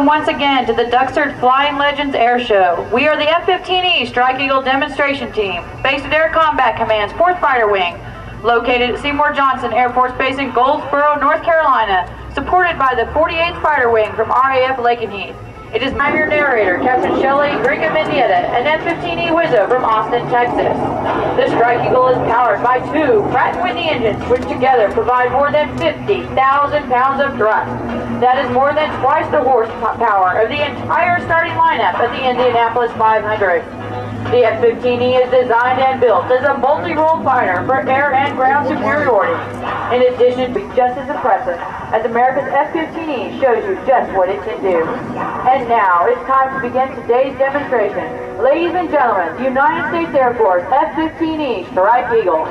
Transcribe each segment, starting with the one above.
once again to the Duxford Flying Legends Air Show. We are the F-15E Strike Eagle demonstration team, based at Air Combat Command's 4th Fighter Wing, located at Seymour Johnson Air Force Base in Goldsboro, North Carolina, supported by the 48th Fighter Wing from RAF Lakenheath. It is my your narrator, Captain Shelley Gringa Mendieta, an F-15E Wizzo from Austin, Texas. The Strike Eagle is powered by 2 Pratt & Whitney engines, which together provide more than 50,000 pounds of thrust. That is more than twice the horsepower of the entire starting lineup of the Indianapolis 500. The F-15E is designed and built as a multi-role fighter for air and ground superiority. In addition to just as impressive as America's F-15E shows you just what it can do. And now it's time to begin today's demonstration. Ladies and gentlemen, the United States Air Force F-15E Strike Eagle.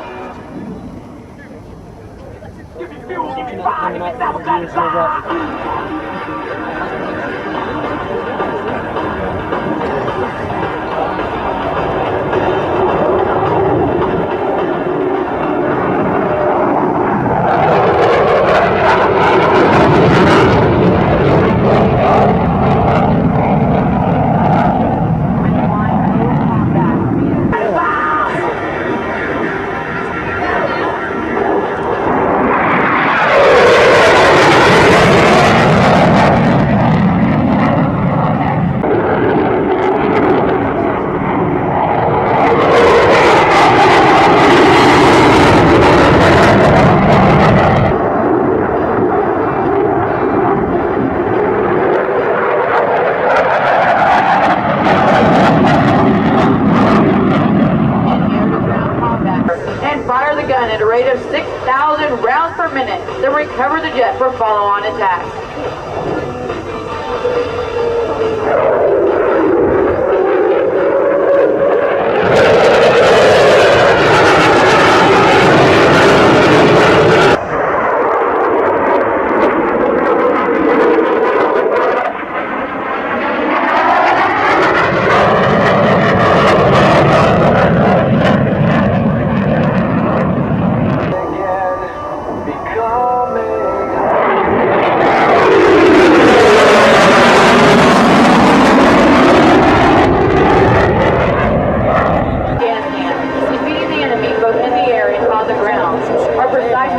At a rate of 6,000 rounds per minute, then recover the jet for follow-on attack.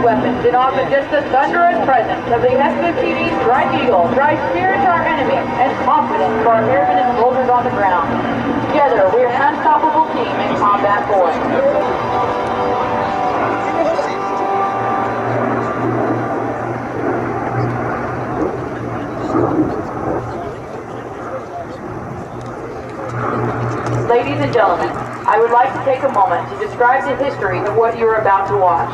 Weapons and often just the thunderous presence of the F-15E Strike Eagle drives fear into our enemy and confidence for our airmen and soldiers on the ground. Together, we are an unstoppable team in combat force. Ladies and gentlemen, I would like to take a moment to describe the history of what you are about to watch.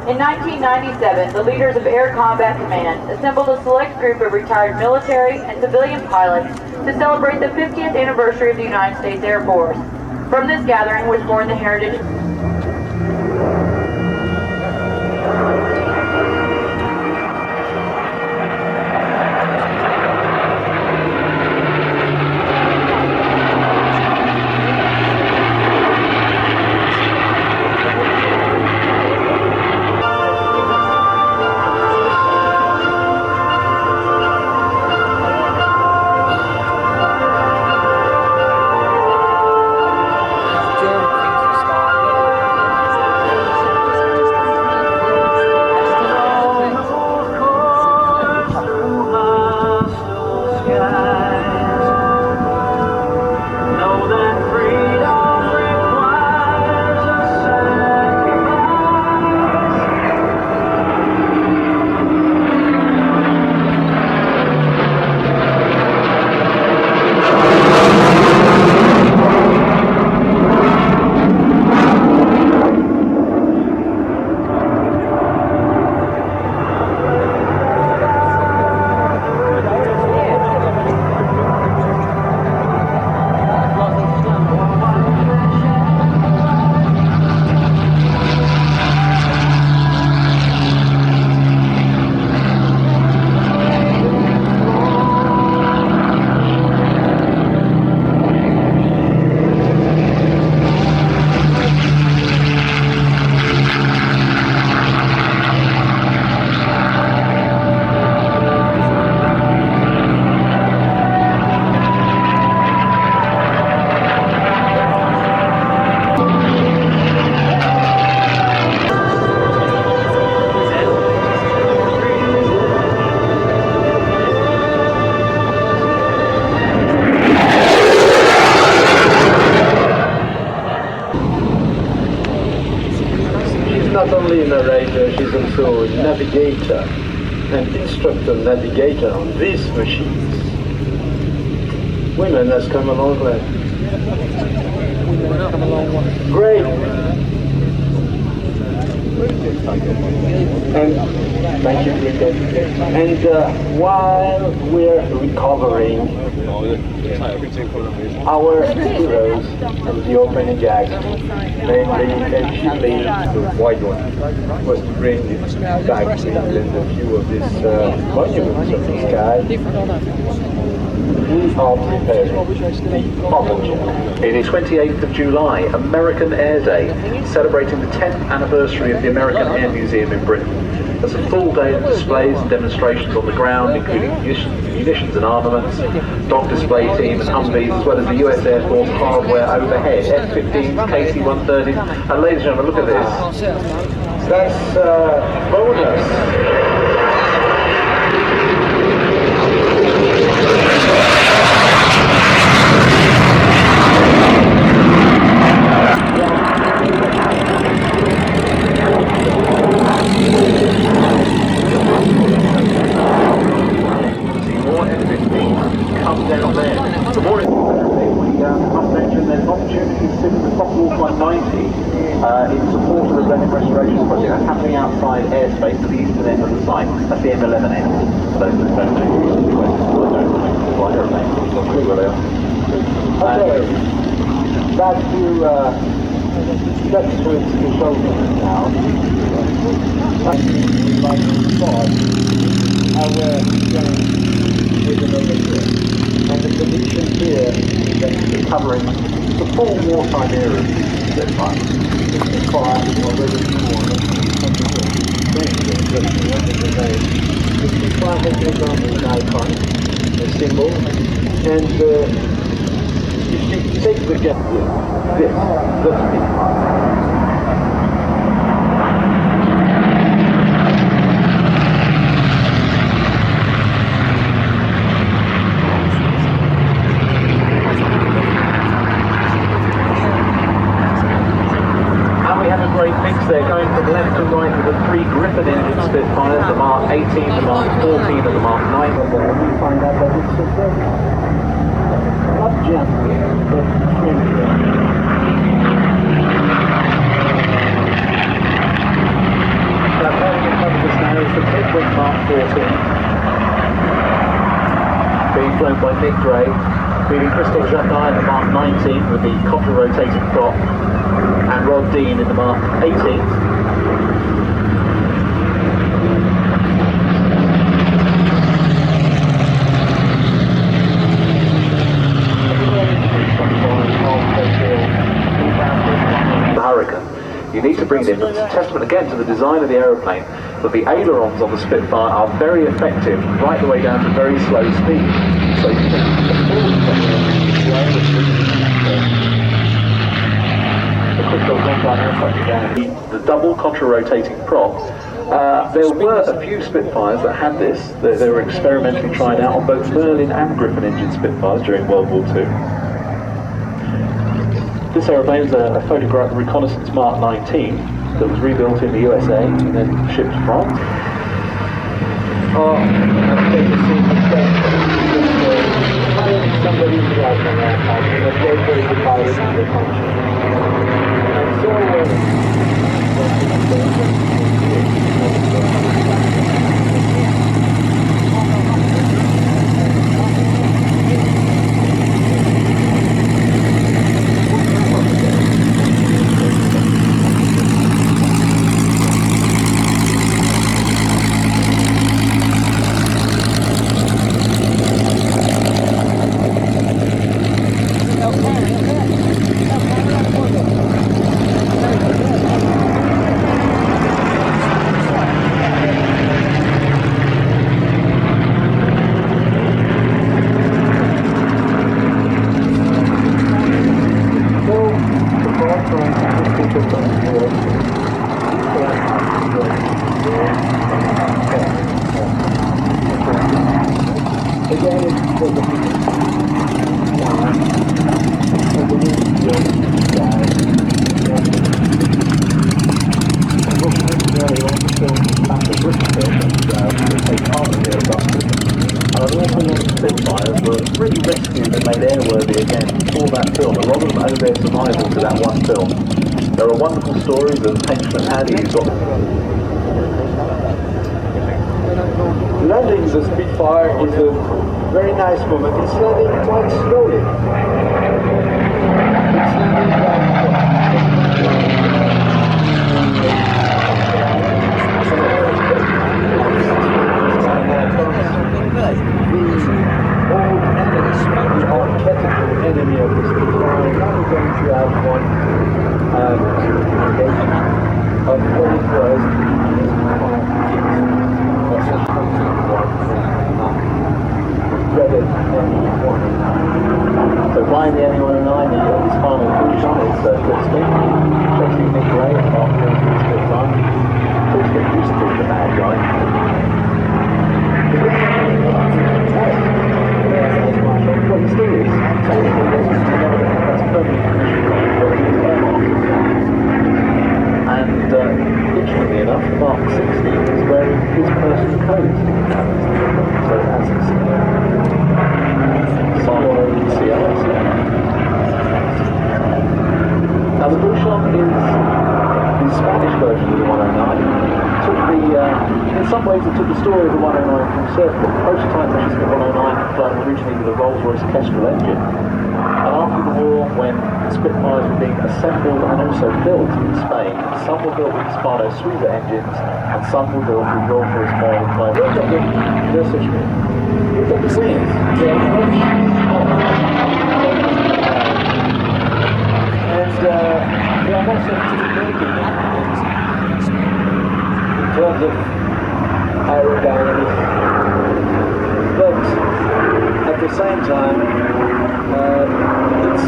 In 1997, the leaders of Air Combat Command assembled a select group of retired military and civilian pilots to celebrate the 50th anniversary of the United States Air Force. From this gathering was born the heritage. only a narrator, she's also a navigator and instructor navigator on these machines. Women has come a long way. Great. And thank you, Bridget. And while we're recovering our heroes from the opening act, namely juli, the white one, was to bring back to England a few of these monuments of the sky. We are preparing the Orange. It is 28th of July, American Air Day, celebrating the 10th anniversary of the American Air Museum in Britain. There's a full day of displays and demonstrations on the ground, including munitions and armaments, dog display team and Humvees, as well as the US Air Force hardware overhead, F-15s, KC-130s, and ladies and gentlemen, look at this. That's bonus. In support of the Reading Restoration Project that's happening outside airspace to the eastern end of the site. That's the M11 end. For those that don't know, fly aeroplanes, not clue where they are. Okay, back to the shoulders now. Like to start our journey with another trip. And the condition here is that we're covering the full wartime era of this time. The fire is already born. The fire has been done with an icon, a symbol, and if you take the gap here, this, the Spitfire. They're going from left to right with the 3 Griffin engine Spitfires, the Mark 18, the Mark 14 and the Mark 9. We find out that it's not gently, but friendly. Now, going in front of us now is the Pittsburgh Mark 14, being flown by Nick Gray, leading Christophe Jacquard in the Mark 19 with the contra-rotating prop, and Rod Dean in the Mark 18. The Hurricane. You need to bring it in. It's a testament again to the design of the aeroplane, that the ailerons on the Spitfire are very effective right the way down to very slow speed. So you can the double contra-rotating prop. There were a few Spitfires that had this. They were experimentally tried out on both Merlin and Griffin engine Spitfires during World War II. This aeroplane is a photograph reconnaissance Mark 19 that was rebuilt in the USA and then shipped to France. Oh, I'm going to see the somebody's right on that house, and it's very divided in the country. And so, he wanted to film back to British film and take part in the Duxford. And an awful lot of Spitfires were really rescued and made airworthy again for that film. A lot of them owe their survival to that one film. There are wonderful stories of Henchman Paddy who's got... Landing the Spitfire is a very nice moment. It's landing quite slowly. It's landing the archetypal enemy of the Spitfire. Now we're going to have one of what it was. So flying the ME-109 is final push on its full speed. Chasing Nick Gray after his good time. Please get used to the bad guy. What he's doing is that's and interestingly enough, Mark 60 is wearing his personal coat. So that's his now the Bouchon is the Spanish version of the 109. In some ways it took the story of the 109 from surf. The prototype version of the 109 had flown originally with a Rolls-Royce Kestrel engine. And after the war, when Spitfires were being assembled and also built in Spain, some were built with Hispano Suiza engines and some were built with Rolls-Royce Merlin planes. Look at the Messerschmitt. Look at the wings. They are much and they are not sophisticated in terms of aerodynamics, but at the same time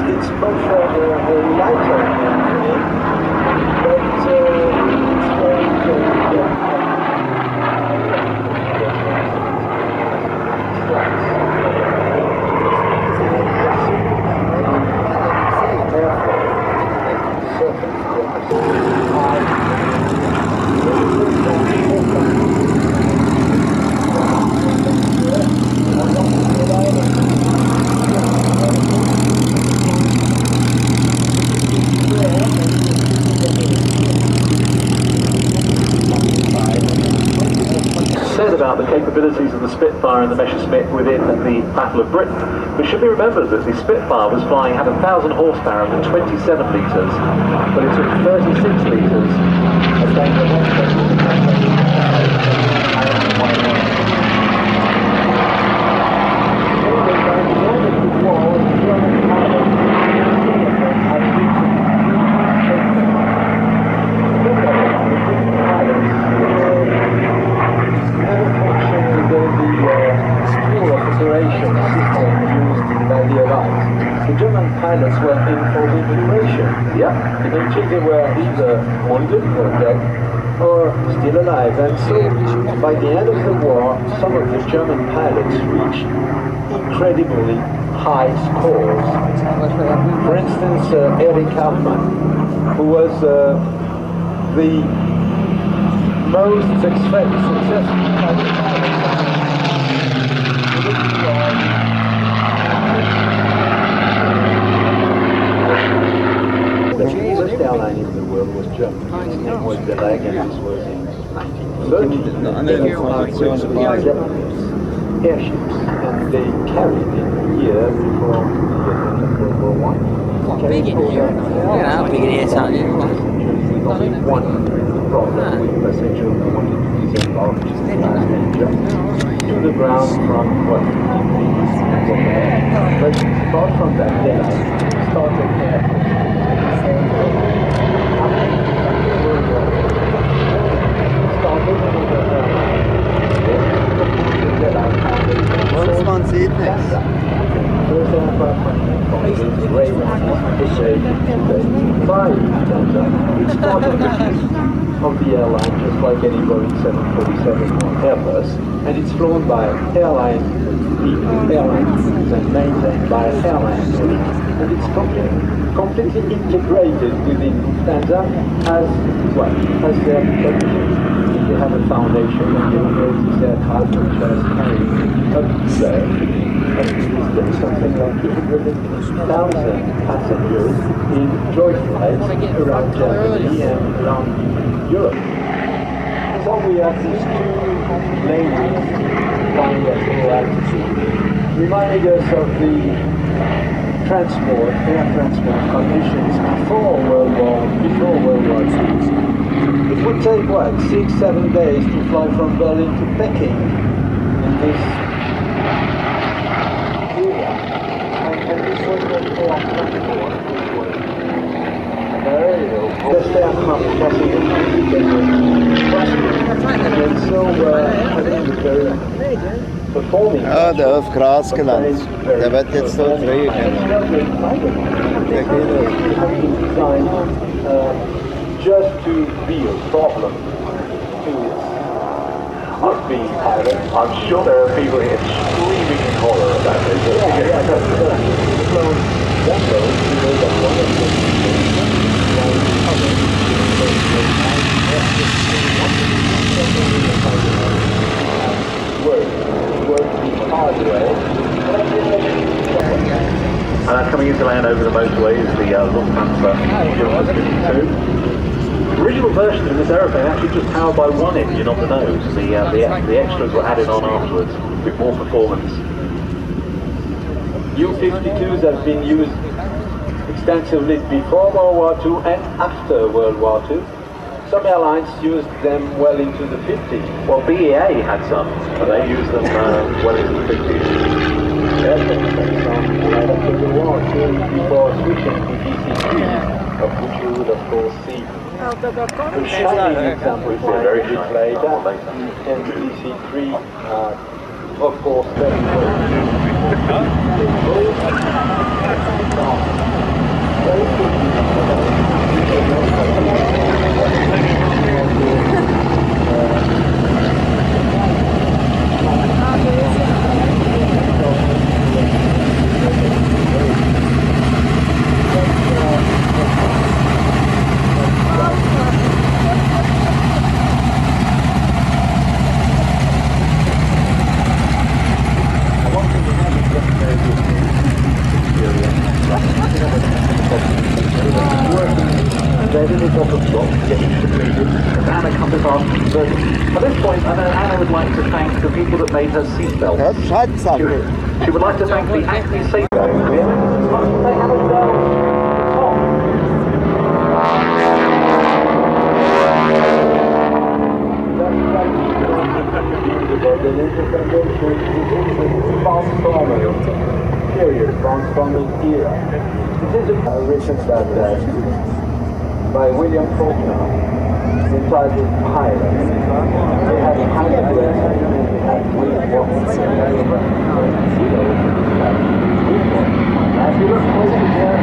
it's much lighter engine, but it's very said about the capabilities of the Spitfire and the Messerschmitt within the Battle of Britain, but it should be remembered that the Spitfire was flying at 1,000 horsepower and 27 litres, but it took 36 litres of the German pilots were in for evacuation. Yeah. Eventually they were either wounded or dead or still alive. And so by the end of the war, some of the German pilots reached incredibly high scores. For instance, Erich Hartmann, who was the most successful pilot. The first airline in the world was German. It was the leg, and this was in 1930. And then airships, and they carried in here before the end of World War I. Big in here. Yeah, how big in here, Tony? Only one problem with passenger who wanted to disembark to the ground from what? But apart from that, they started Once man sieht nichts. this great essay by Lufthansa. It's part of the business of the airline, just like any Boeing 747 or Airbus, and it's flown by airline people, airline crews, and maintained by airline crews, and it's completely integrated within Lufthansa as well as their reputation. They have a foundation and they operate this aircraft which has carried up there. There is something like 200,000 passengers in joint flights around Germany and around Europe. So we have these two lanes flying at low altitude, reminding us of the air transport conditions before World War II. It would take, 6-7 days to fly from Berlin to Peking in this area. And this was what air transport was. Best aircraft possible. And so, performing. Ja, der auf Gras gelandet. Der wird jetzt dort regnen. Der just to be a problem to us being pilots. I'm sure there are people here screaming in horror about this. Coming into land over the motorway is the Lufthansa 52. The original version of this aeroplane actually just powered by one engine on the nose. The extras were added on afterwards with more performance. U-52s have been used extensively before World War II and after World War II. Some airlines used them well into the 50s. Well, BEA had some, but they used them well into the 50s. Yes, right after the war, soon before switching to DC-3, of which you would of course see a shining example is very displayed and DC-3, of course, very At this point, Anna would like to thank the people that made her seatbelt. She would like to thank the Acme transforming era. It is a recent that by William Faulkner, entitled Pilot. They had a pilot they had William As you look closer here,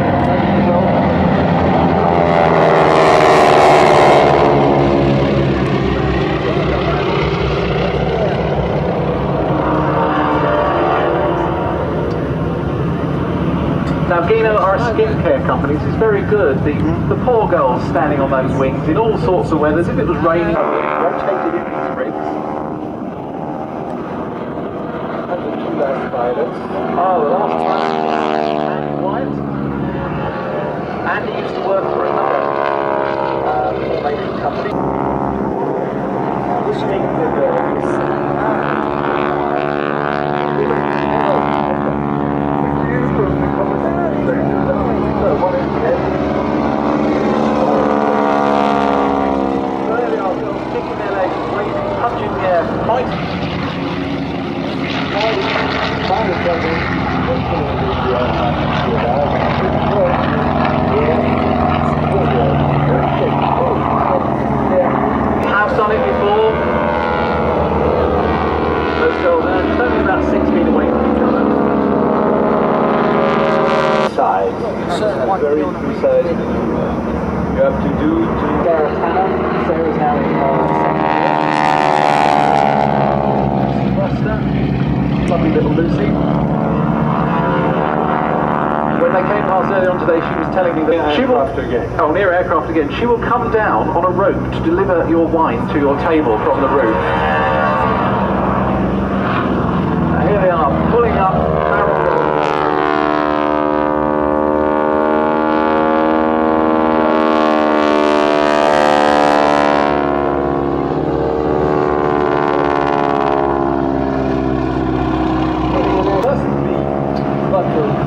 Now, Gino, our skincare companies is very good. The poor girls standing on those wings in all sorts of weathers. If it was raining, rotated in these rigs. and the two last pilots. Oh, the last one. Andy White. Andy used to work for another formation company. Listening to the Have done it before. very precise. You have to do to Sarah's Hannah. Sarah's now in second. Lovely little Lucy. When they came past earlier on today, she was telling me that she will near aircraft again. She will come down on a rope to deliver your wine to your table from the roof. Here they are, pulling up.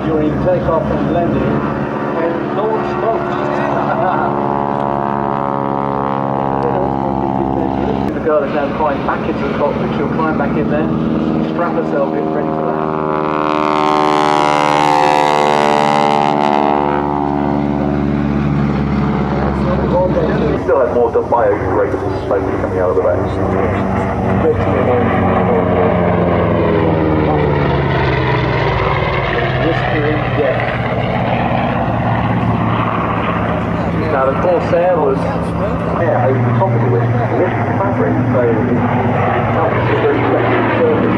During takeoff and landing, and no one smoked. The girl is now climbing back into the cockpit. She'll climb back in there, strap herself in, ready for that. We still have more biodegradable smoke coming out of the back. Now the Corsair was over the top of the wing, with fabric, so it helps with the reflective surface.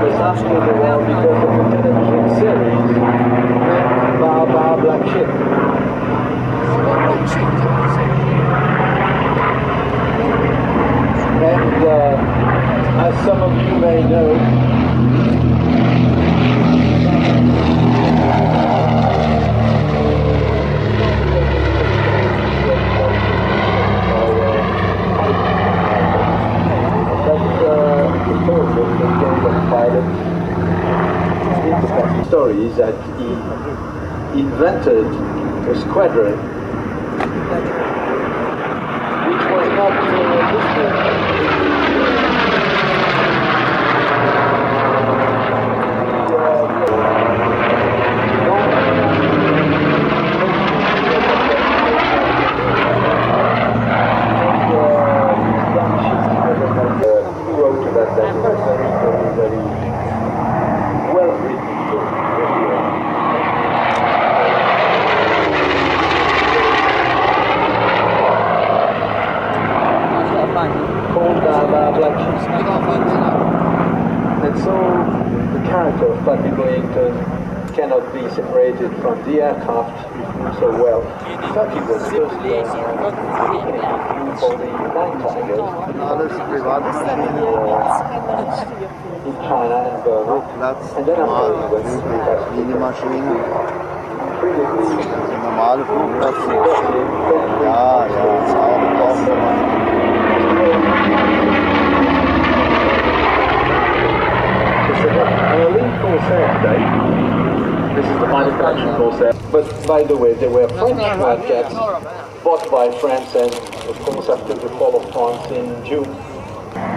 It's asking the world because of the television series, Bar Black Ship. And as some of you may know, story is that he invented a squadron which was not and so the character of Patrick Wellington cannot be separated from the aircraft so well. Patrick was first for the Night Tigers in China and Burma, and then after he went to die Maschine. Normale Flugplatz. Ja, ist auch Corsair today. This is the final collection Corsair. But by the way, there were French flight jets bought by France and of course after the fall of France in June.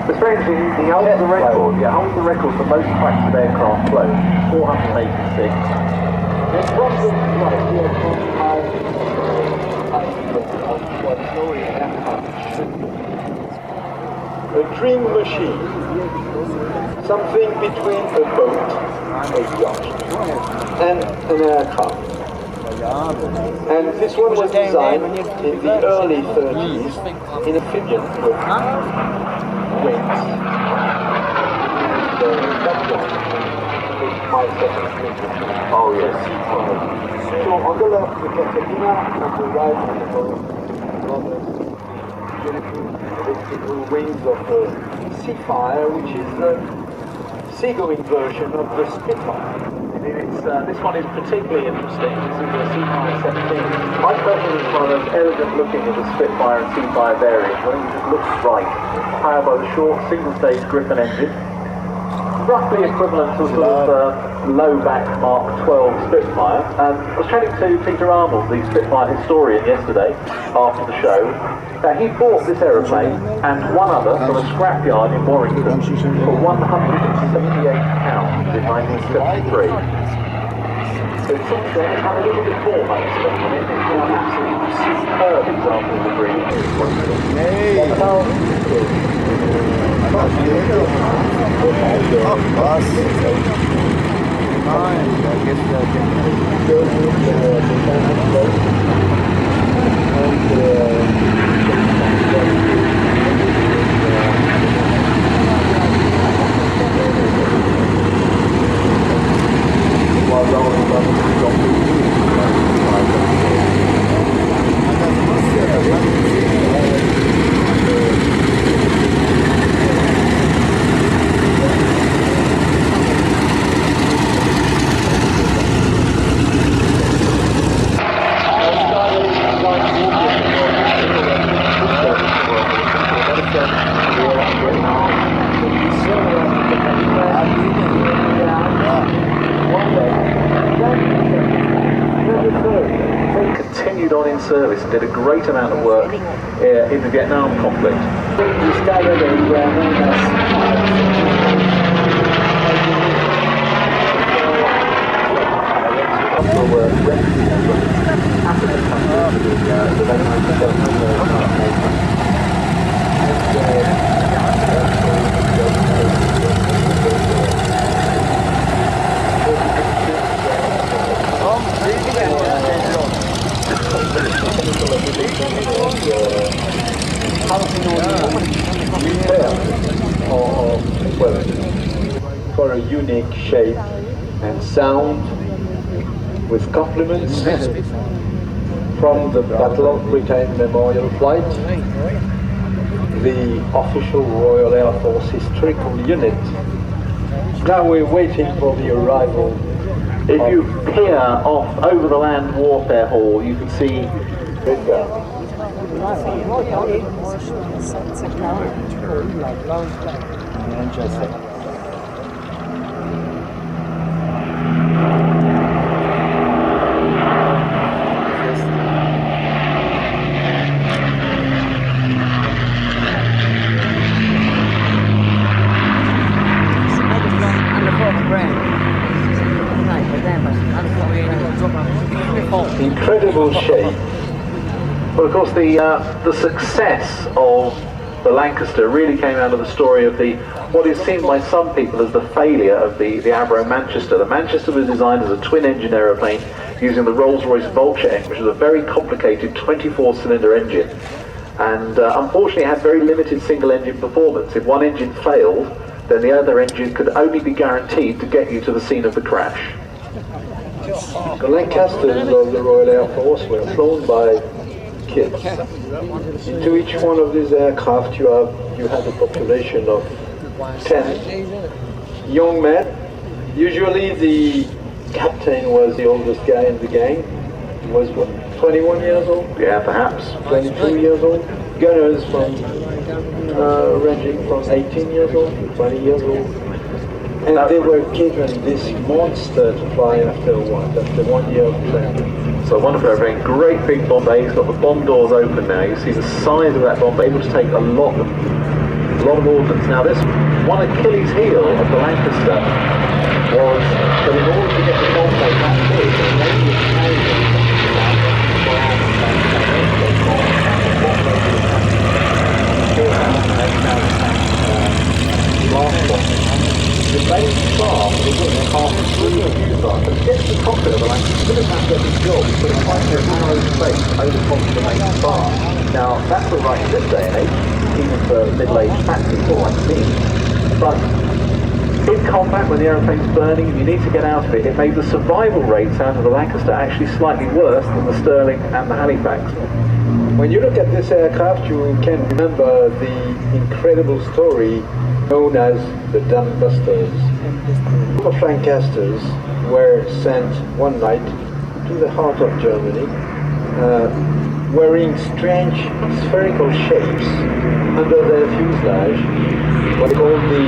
It's very interesting, he holds the record, for most tracks of aircraft flown, 486. There's problems right here from a dream machine. Something between a boat, a yacht, and an aircraft. And this one was designed in the early 30s in amphibian with wings. Oh yes. So on the left the Caterina, on the right the beautiful wings of the Seafire, which is the seagoing version of the Spitfire. This one is particularly interesting. This is the Seafire 17. My question is one of those elegant looking as a Spitfire and Seafire variant. I think it just looks right. Powered by the short single-stage Griffin engine. Roughly equivalent to a sort of low-back Mark 12 Spitfire. I was chatting to Peter Arnold, the Spitfire historian, yesterday after the show. He bought this aeroplane and one other from a scrapyard in Warrington for £178 in 1973. So since then it's had a little bit more money spent on it. It's an absolutely superb example of the green. Ach, was? bas. Nein, da geht's ja. Continued on in service and did a great amount of work in the Vietnam conflict. We started a known for a unique shape and sound, with compliments from the Battle of Britain Memorial Flight, the official Royal Air Force historical unit. Now we're waiting for the arrival. If you peer off over the land warfare hall, you can see Incredible shape. Well, of course, the success of the Lancaster really came out of the story of what is seen by some people as the failure of the Avro Manchester. The Manchester was designed as a twin-engine aeroplane using the Rolls-Royce Vulture engine, which is a very complicated 24-cylinder engine, and unfortunately had very limited single-engine performance. If one engine failed, then the other engine could only be guaranteed to get you to the scene of the crash. The Lancasters of the Royal Air Force were flown by kids. To each one of these aircraft you had a population of 10 young men. Usually the captain was the oldest guy in the gang. He was what, 21 years old? Yeah, perhaps. 22 years old. Gunners from ranging from 18 years old to 20 years old. And they were given this monster to fly after 1 year of training. So a wonderful airplane, great big bomb bay. It's got the bomb doors open now. You see the size of that bomb bay, able to take a lot of ordnance. Now this one Achilles heel of the Lancaster was that in order to get the bomb bay that big, they needed to carry it the main bar was a half through the fuselage, but to get to the cockpit of the Lancaster, didn't have to get the job, but it's like a narrow space over top of the main bar. Now, that's all right in this day and age, even for middle-aged fat people like me, but in combat, when the aeroplane's burning and you need to get out of it, it made the survival rates out of the Lancaster actually slightly worse than the Stirling and the Halifax. When you look at this aircraft, you can remember the incredible story known as the Dumbusters. A group of Lancasters were sent one night to the heart of Germany, wearing strange spherical shapes under their fuselage, what they call the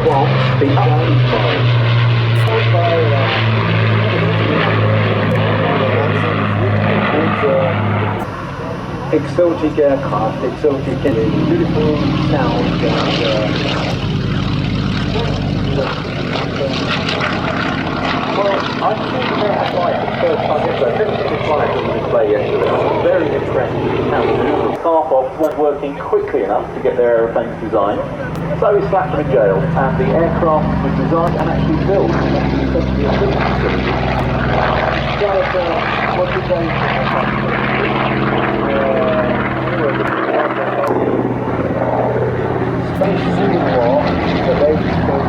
bombs, the Charlie bombs. Exotic aircraft, exotic engine, beautiful sound, Well, I think that flight the first time yesterday. I've never seen a flight on the display yesterday. I was very impressed with how the staff off weren't working quickly enough to get their aeroplanes designed. So he slapped him in jail, and the aircraft was designed and actually built in a filling facility. What did they Space Civil War, the latest book,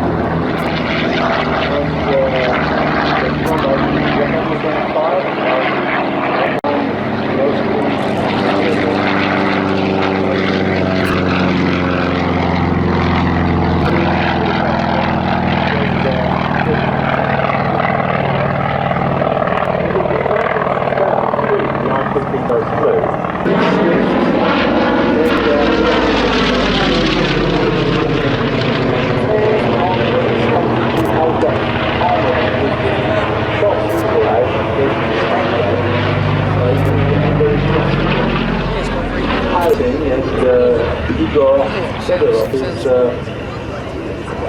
and the November 25. Is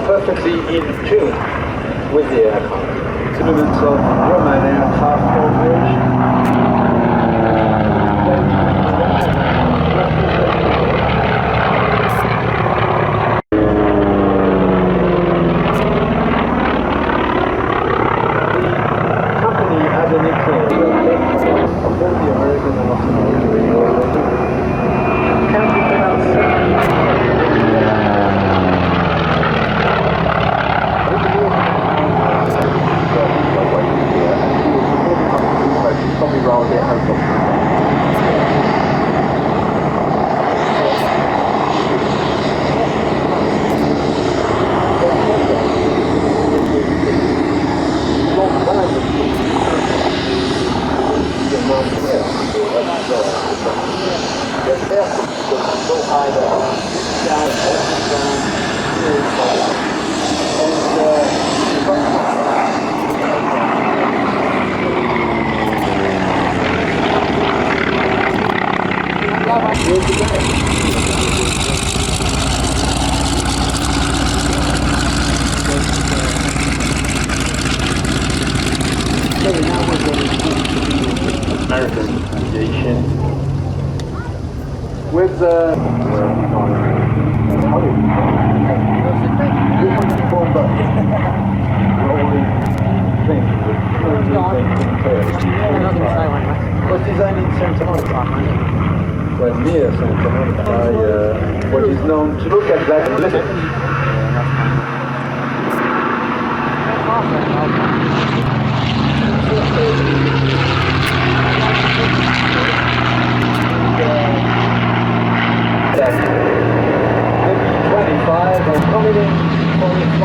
perfectly in tune with the aircraft. Elements of Roman aircraft configuration. The company had an inclination of both the American and Australian already. Counted about probably rather get home. American aviation with was designed in Santa Monica. Well, near Santa Monica by what is known to look at that limit. Maybe 25 and coming in 45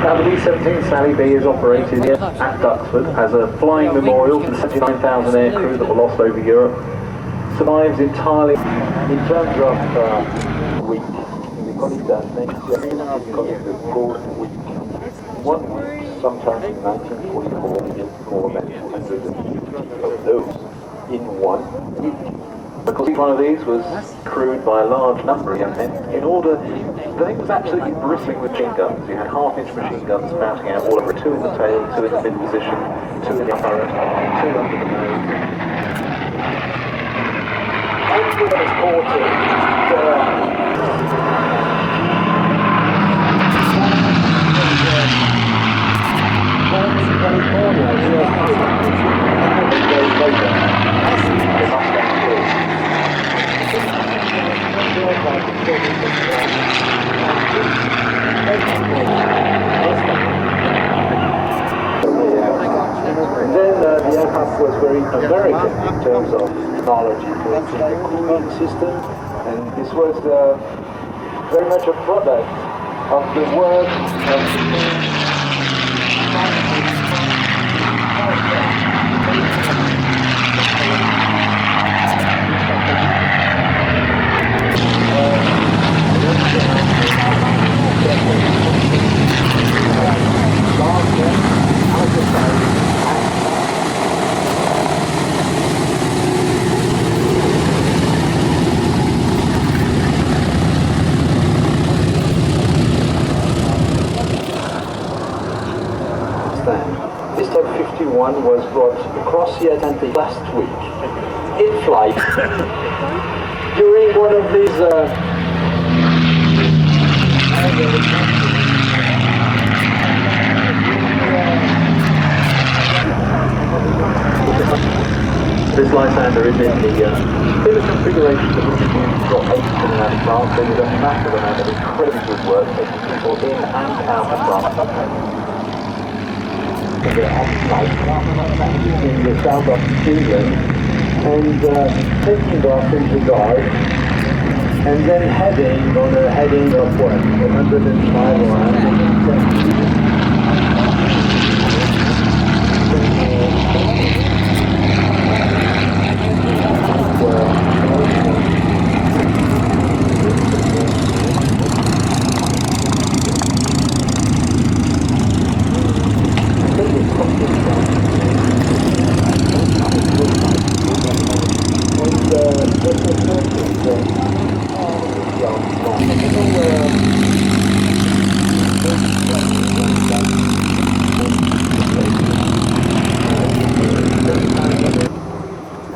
Now the B-17 Sally B is operated here at Duxford as a flying memorial to the 79,000 aircrew that were lost over Europe. Survives entirely in terms of week. We call it that next year. We call it the gold week. 1 week, sometime in 1944, more than 250 of those in 1 week. Because each one of these was crewed by a large number of young men in order, the thing was absolutely bristling with machine guns. You had half-inch machine guns spouting out all over, 2 in the tail, 2 in the mid-position, 2 in the turret, 2 under the nose. And with its quarter, And then the aircraft was very American in terms of technology, for instance, the cooling system, and this was very much a product of the work of the 51 was brought across the Atlantic last week in flight during one of these This Lysander is in the configuration that would be used to drop 8 coming out of France. There is a massive amount of incredibly good work taking people in and out of France. in the south of England and taking off into Guard and then heading on a heading of what, 105 or 110.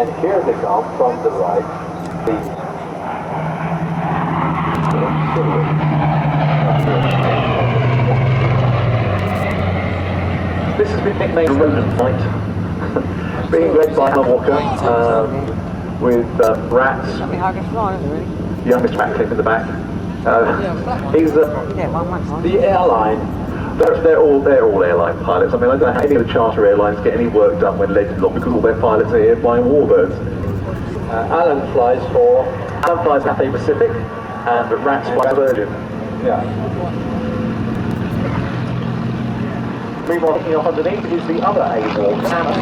And here they come from the right. This has been nicknamed Rodent Flight, being led by Alan Walker with rats. Young Mr. Ratcliffe in the back. He's the airline. They're all airline pilots. I mean, I don't know how any of the charter airlines get any work done when Legend Lock because all their pilots are here flying warbirds. Alan flies Cathay Pacific, and Rats flies Virgin. yeah. Meanwhile, looking off underneath is the other A-Walk, Anna.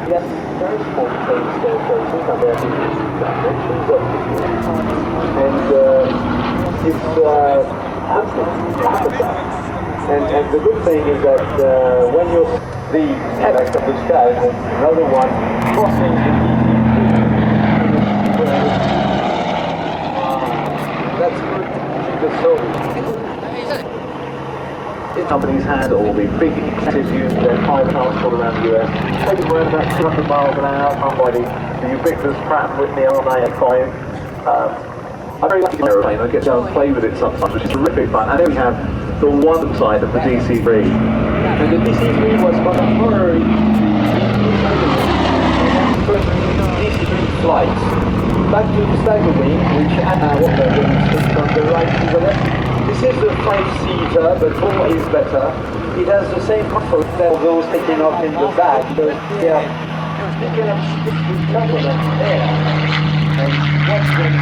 Yes, very small things there, so it's not there to dimensions of and it's habitat. And the good thing is that when you're the headache of the sky and another one crossing the that's good to keep the soul. Companies had all the big executives use their private transport around the US, taking around about 200 miles an hour, run by the ubiquitous Pratt & Whitney RNA-5. I'm very lucky to aeroplane. I get to go and play with it sometimes, which is terrific fun. And then we have the one side of the DC-3. And the DC-3 was contemporary DC-3 flights. Back to the Stagger Wing, which Anna Walker demonstrates on the right to the left. This is the 5-seater, but 4 is better. It has the same comfort that those taking off in the back, but yeah, you can have couple of air. And what's going to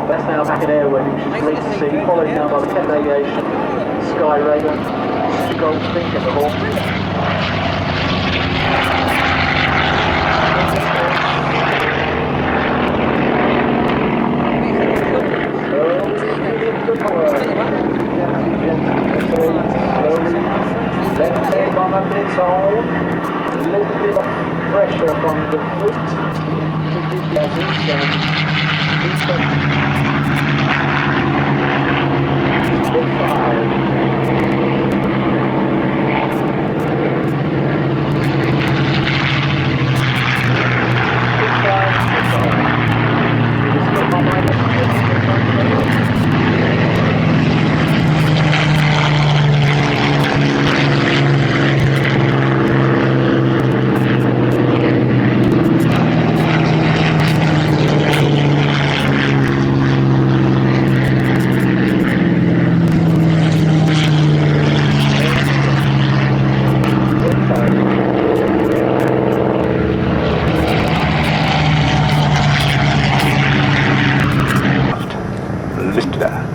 That's now back in airway, which is great to see, followed now by the 10 Aviation, Sky Raider, Gold Stink in the hall. Let's take on a bit on, a little bit of pressure from the foot. Lister.